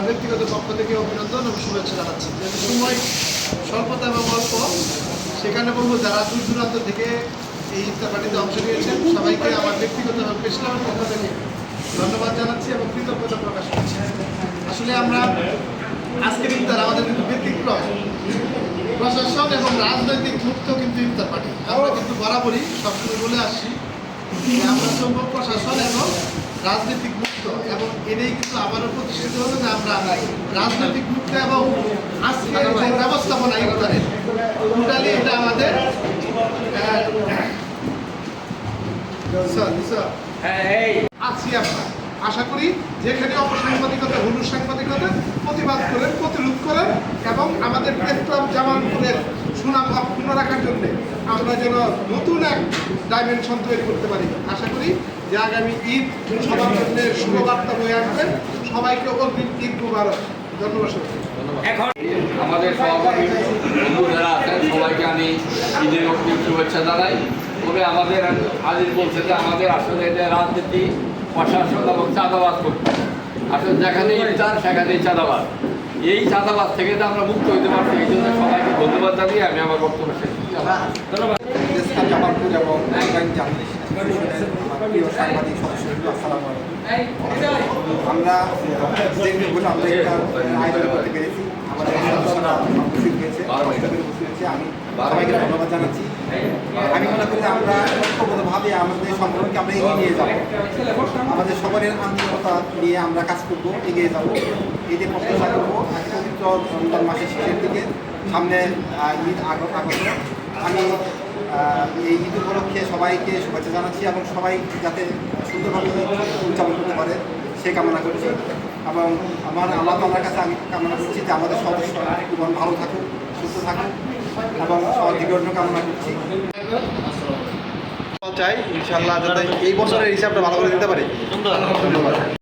আমার ব্যক্তিগত পক্ষ থেকে অভিনন্দন এবং শুভেচ্ছা জানাচ্ছি। যেহেতু সময় স্বল্পতা এবং অল্প, সেখানে বলবো যারা দূর দূরান্ত থেকে এই ইফতার পার্টিতে অংশ নিয়েছেন সবাইকে আমার ব্যক্তিগত এবং ইসলামের পক্ষ থেকে ধন্যবাদ জানাচ্ছি এবং কৃতজ্ঞতা প্রকাশ করছি। আসলে আমরা আজকের ইফতার আমাদের কিন্তু ব্যতিক্রম, প্রশাসন এবং রাজনৈতিক মুক্ত কিন্তু ইফতার পার্টি। আমরা কিন্তু বরাবরই সবসময় বলে আসছি যে আমরা সব প্রশাসন এবং রাজনৈতিক মুক্ত, এবং এটাই কিন্তু আবারও প্রতিষ্ঠিত হলো যে আমরা রাজনৈতিক মুক্ত এবং আজকের যে ব্যবস্থাপনা ইফতারের টোটালি এটা আমাদের আছি। আমরা আশা করি যেখানে অপসাংবাদিকতা, হুলুর সাংবাদিকতা প্রতিবাদ করেন, প্রতিরোধ করেন এবং আমাদের প্রেস ক্লাব জামালপুরের সুনাম অক্ষুণ্ণ রাখার জন্য আমরা যেন নতুন এক ডাইমেনশন তৈরি করতে পারি। আশা করি যে আগামী ঈদ সবার জন্য শুভবার্তা বয়ে আসবেন। সবাইকে অগ্রিম ঈদ মুবারক। ধন্যবাদ। এখন আমাদের সহকর্মী বন্ধু যারা আছেন সবাইকে আমি ঈদের অগ্রিম শুভেচ্ছা জানাই। তবে আমাদের আজিজ বলছে যে আমাদের আসলে এটা রাজনীতি, প্রশাসন এবং চাঁদাবাজ করতে, আসলে যেখানে ইফতার সেখানেই চাঁদাবাজ। এই চাঁদাবাজ থেকে যে আমরা মুক্ত হইতে পারছি, এই জন্য সবাইকে ধন্যবাদ জানিয়ে আমি আমার বক্তব্য শেষ করছি। ধন্যবাদ। জামালপুর এবং প্রিয় সাংবাদিক সদস্যগুলো আসসালামু আলাইকুম। আমরা যেগুলো আমরা একটা আয়োজন করতে পেরেছি, আমাদের সদস্যরা উপস্থিত হয়েছে, আমি সবাইকে ধন্যবাদ জানাচ্ছি। আমি মনে করি আমরা ঐক্যবদ্ধভাবে আমাদের সংগঠনকে আমরা এগিয়ে নিয়ে যাব, আমাদের সবারের আন্তরিকতা নিয়ে আমরা কাজ করবো, এগিয়ে যাব। ঈদের প্রত্যাশা করবো পবিত্র রমজান মাসের শেষের দিকে, সামনে ঈদ আগত। আমি এই ঈদ উপলক্ষে সবাইকে শুভেচ্ছা জানাচ্ছি এবং সবাই যাতে সুন্দরভাবে উদযাপন করতে পারে সে কামনা করছি। এবং আল্লাহ তাআলার কাছে আমি কামনা করছি যে আমাদের সদস্য জীবন ভালো থাকুক, সুস্থ থাকুক এবং সহজীবন কামনা করছি। চাই ইনশাআল্লাহ যাতে এই বছরের হিসাবটা ভালো করে দিতে পারি। ধন্যবাদ।